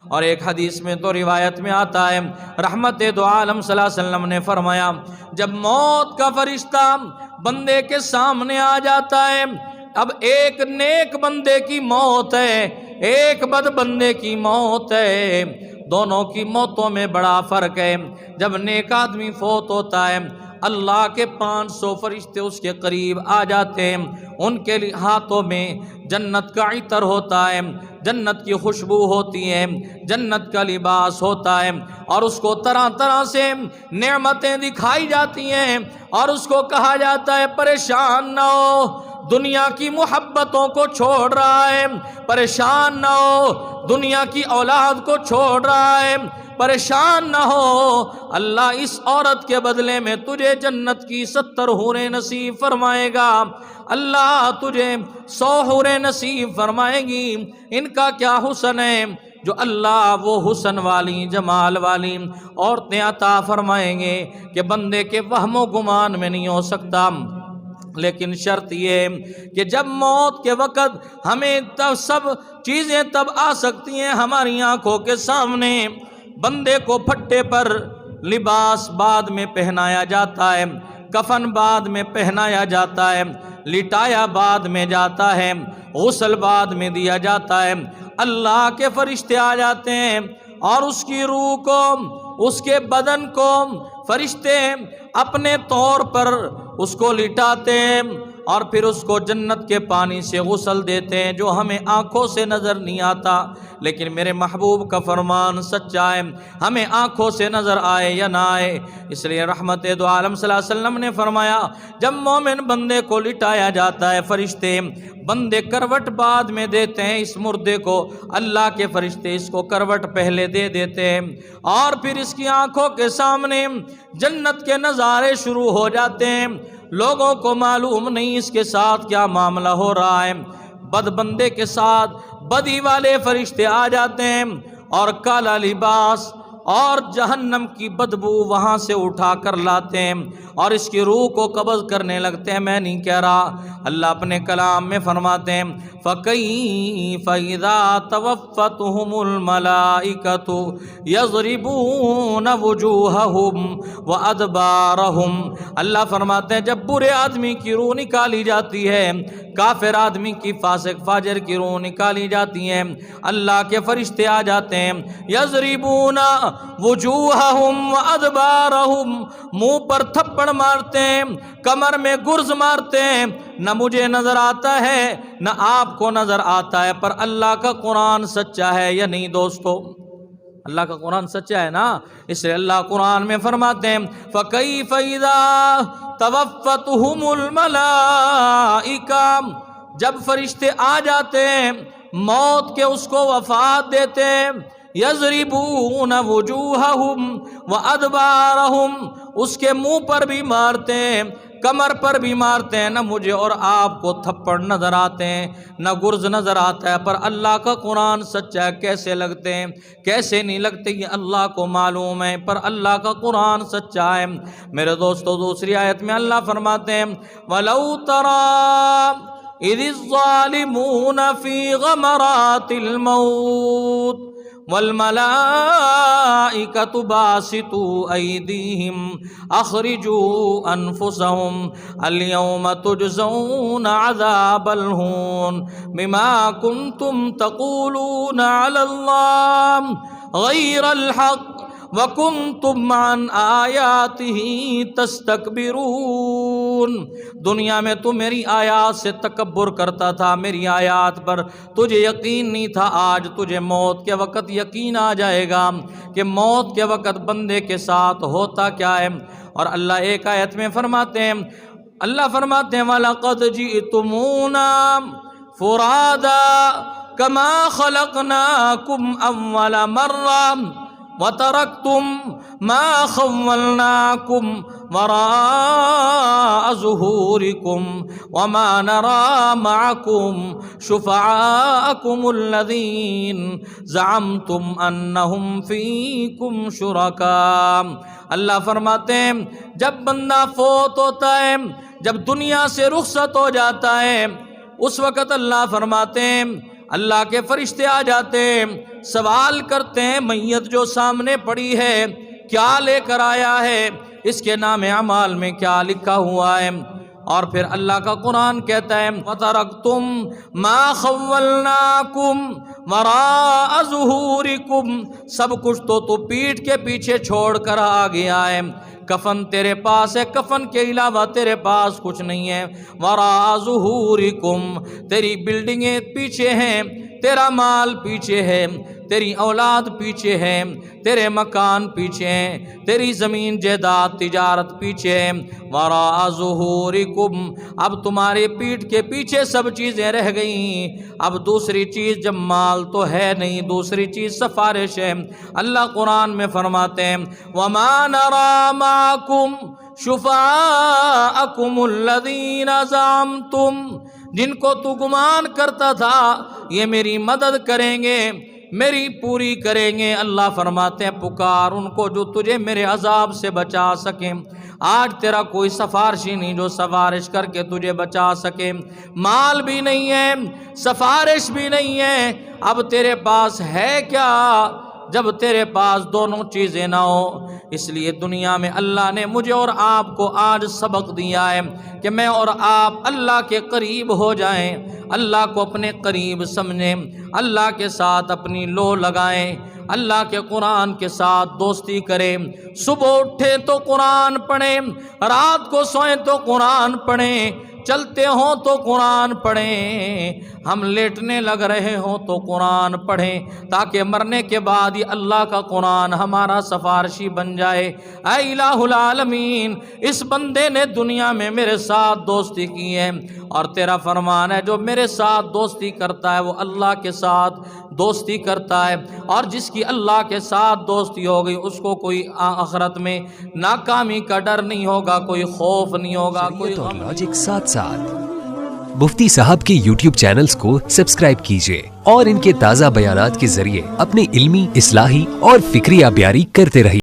اور ایک حدیث میں تو روایت میں آتا ہے رحمت دو عالم صلی اللہ علیہ وسلم نے فرمایا جب موت کا فرشتہ بندے کے سامنے آ جاتا ہے، اب ایک نیک بندے کی موت ہے، ایک بد بندے کی موت ہے، دونوں کی موتوں میں بڑا فرق ہے۔ جب نیک آدمی فوت ہوتا ہے اللہ کے 500 فرشتے اس کے قریب آ جاتے ہیں، ان کے ہاتھوں میں جنت کا عطر ہوتا ہے، جنت کی خوشبو ہوتی ہے، جنت کا لباس ہوتا ہے، اور اس کو طرح طرح سے نعمتیں دکھائی جاتی ہیں، اور اس کو کہا جاتا ہے پریشان نہ ہو، دنیا کی محبتوں کو چھوڑ رہا ہے، پریشان نہ ہو، دنیا کی اولاد کو چھوڑ رہا ہے، پریشان نہ ہو، اللہ اس عورت کے بدلے میں تجھے جنت کی 70 حوریں نصیب فرمائے گا، اللہ تجھے 100 حوریں نصیب فرمائے گی۔ ان کا کیا حسن ہے جو اللہ وہ حسن والی جمال والی عورتیں عطا فرمائیں گے کہ بندے کے وہم و گمان میں نہیں ہو سکتا۔ لیکن شرط یہ کہ جب موت کے وقت ہمیں تب سب چیزیں تب آ سکتی ہیں ہماری آنکھوں کے سامنے، بندے کو پھٹے پر لباس بعد میں پہنایا جاتا ہے، کفن بعد میں پہنایا جاتا ہے، لٹایا بعد میں جاتا ہے، غسل بعد میں دیا جاتا ہے، اللہ کے فرشتے آ جاتے ہیں اور اس کی روح کو، اس کے بدن کو فرشتے اپنے طور پر اس کو لٹاتے ہیں اور پھر اس کو جنت کے پانی سے غسل دیتے ہیں جو ہمیں آنکھوں سے نظر نہیں آتا، لیکن میرے محبوب کا فرمان سچا ہے، ہمیں آنکھوں سے نظر آئے یا نہ آئے۔ اس لیے رحمت دو عالم صلی اللہ علیہ وسلم نے فرمایا جب مومن بندے کو لٹایا جاتا ہے فرشتے بندے کروٹ بعد میں دیتے ہیں اس مردے کو، اللہ کے فرشتے اس کو کروٹ پہلے دے دیتے ہیں اور پھر اس کی آنکھوں کے سامنے جنت کے نظارے شروع ہو جاتے ہیں، لوگوں کو معلوم نہیں اس کے ساتھ کیا معاملہ ہو رہا ہے، بد بندے کے ساتھ بدی والے فرشتے آ جاتے ہیں اور کالا لباس اور جہنم کی بدبو وہاں سے اٹھا کر لاتے ہیں اور اس کی روح کو قبض کرنے لگتے ہیں۔ میں نہیں کہہ رہا، اللہ اپنے کلام میں فرماتے ہیں فَكَيْفَ إِذَا تَوَفَّتْهُمُ الْمَلَائِكَةُ يَضْرِبُونَ وُجُوهَهُمْ وَأَدْبَارَهُمْ۔ اللہ فرماتے ہیں جب برے آدمی کی روح نکالی جاتی ہے، کافر آدمی کی، فاسق فاجر کی روح نکالی جاتی ہے، اللہ کے فرشتے آ جاتے ہیں یضربون وجوہہم وادبارہم، منہ پر تھپڑ مارتے ہیں، کمر میں گرز مارتے ہیں، نہ مجھے نظر آتا ہے نہ آپ کو نظر آتا ہے، پر اللہ کا قرآن سچا ہے یا نہیں دوستو؟ اللہ کا قرآن سچا ہے نا، اس لیے اللہ قرآن میں فرماتے ہیں فَكَيْفَ إِذَا تَوَفَّتْهُمُ الْمَلَائِكَةُ، جب فرشتے آ جاتے ہیں موت کے اس کو وفات دیتے ہیں، یضربون وجوہہم وادبارہم، اس کے منہ پر بھی مارتے ہیں، کمر پر بھی مارتے ہیں، نہ مجھے اور آپ کو تھپڑ نظر آتے ہیں نہ گرز نظر آتا ہے، پر اللہ کا قرآن سچا ہے۔ کیسے لگتے ہیں کیسے نہیں لگتے یہ اللہ کو معلوم ہے، پر اللہ کا قرآن سچا ہے۔ میرے دوستو دوسری آیت میں اللہ فرماتے ہیں وَلَوْ تَرَىٰ إِذِ الظَّالِمُونَ فِي غَمَرَاتِ الْمَوْتِ وَالْمَلَائِكَةُ بَاسِطُو أَيْدِيهِمْ أَخْرِجُوا أَنفُسَهُمْ الْيَوْمَ تُجْزَوْنَ عَذَابَ الْهُونِ بِمَا كُنْتُمْ تَقُولُونَ عَلَى اللَّهِ غَيْرَ الْحَقِّ وَكُنْتُمْ عَنْ آيَاتِهِ تَسْتَكْبِرُونَ، دنیا میں تو میری آیات سے تکبر کرتا تھا، میری آیات پر تجھے یقین نہیں تھا، آج تجھے موت کے وقت یقین آ جائے گا کہ موت کے وقت بندے کے ساتھ ہوتا کیا ہے۔ اور اللہ ایک آیت میں فرماتے ہیں، اللہ فرماتے ہیں وَلَقَدْ جِئْتُمُونَا فُرَادَى كَمَا خَلَقْنَاكُمْ أَوَّلَ مَرَّةٍ وَتَرَكْتُمْ مَا خَوَّلْنَاكُمْ وَرَاءَ ظُهُورِكُمْ وَمَا نَرَى مَعَكُمْ شُفَعَاءَكُمُ الَّذِينَ زَعَمْتُمْ أَنَّهُمْ فِيكُمْ شُرَكَاء۔ اللہ فرماتے ہیں جب بندہ فوت ہوتا ہے، جب دنیا سے رخصت ہو جاتا ہے، اس وقت اللہ فرماتے ہیں اللہ کے فرشتے آ جاتے ہیں، سوال کرتے ہیں میت جو سامنے پڑی ہے کیا لے کر آیا ہے، اس کے نام اعمال میں کیا لکھا ہوا ہے؟ اور پھر اللہ کا قرآن کہتا ہے وَتَرَكْتُمْ مَا خَوَّلْنَاكُمْ وَرَاءَ ظُهُورِكُمْ، سب کچھ تو پیٹھ کے پیچھے چھوڑ کر آ گیا ہے، کفن تیرے پاس ہے، کفن کے علاوہ تیرے پاس کچھ نہیں ہے، وَرَاءَ ظُهُورِكُمْ، تیری بلڈنگیں پیچھے ہیں، تیرا مال پیچھے ہے، تیری اولاد پیچھے ہے، تیرے مکان پیچھے ہیں، تیری زمین جائیداد تجارت پیچھے ہے، وَرَاءَ ظُهُورِكُمْ، اب تمہارے پیٹھ کے پیچھے سب چیزیں رہ گئیں، اب دوسری چیز جب مال تو ہے نہیں، دوسری چیز سفارش ہے۔ اللہ قرآن میں فرماتے ہیں وَمَا نَرَى مَعَكُمْ شُفَعَاءَكُمُ الَّذِينَ زَعَمْتُمْ، جن کو تو گمان کرتا تھا یہ میری مدد کریں گے، میری پوری کریں گے، اللہ فرماتے ہیں پکار ان کو جو تجھے میرے عذاب سے بچا سکیں۔ آج تیرا کوئی سفارشی نہیں جو سفارش کر کے تجھے بچا سکے، مال بھی نہیں ہے، سفارش بھی نہیں ہے، اب تیرے پاس ہے کیا جب تیرے پاس دونوں چیزیں نہ ہو؟ اس لیے دنیا میں اللہ نے مجھے اور آپ کو آج سبق دیا ہے کہ میں اور آپ اللہ کے قریب ہو جائیں، اللہ کو اپنے قریب سمجھیں، اللہ کے ساتھ اپنی لو لگائیں، اللہ کے قرآن کے ساتھ دوستی کریں، صبح اٹھیں تو قرآن پڑھیں، رات کو سوئیں تو قرآن پڑھیں، چلتے ہوں تو قرآن پڑھیں، ہم لیٹنے لگ رہے ہوں تو قرآن پڑھیں، تاکہ مرنے کے بعد یہ اللہ کا قرآن ہمارا سفارشی بن جائے۔ اے الہ العالمین، اس بندے نے دنیا میں میرے ساتھ دوستی کی ہے، اور تیرا فرمان ہے جو میرے ساتھ دوستی کرتا ہے وہ اللہ کے ساتھ دوستی کرتا ہے، اور جس کی اللہ کے ساتھ دوستی ہو گئی اس کو کوئی آخرت میں ناکامی کا ڈر نہیں ہوگا، کوئی خوف نہیں ہوگا، کوئی اور لاجک ساتھ ساتھ مفتی صاحب کے یوٹیوب چینلز کو سبسکرائب کیجئے اور ان کے تازہ بیانات کے ذریعے اپنی علمی، اصلاحی اور فکری آبیاری کرتے رہیے۔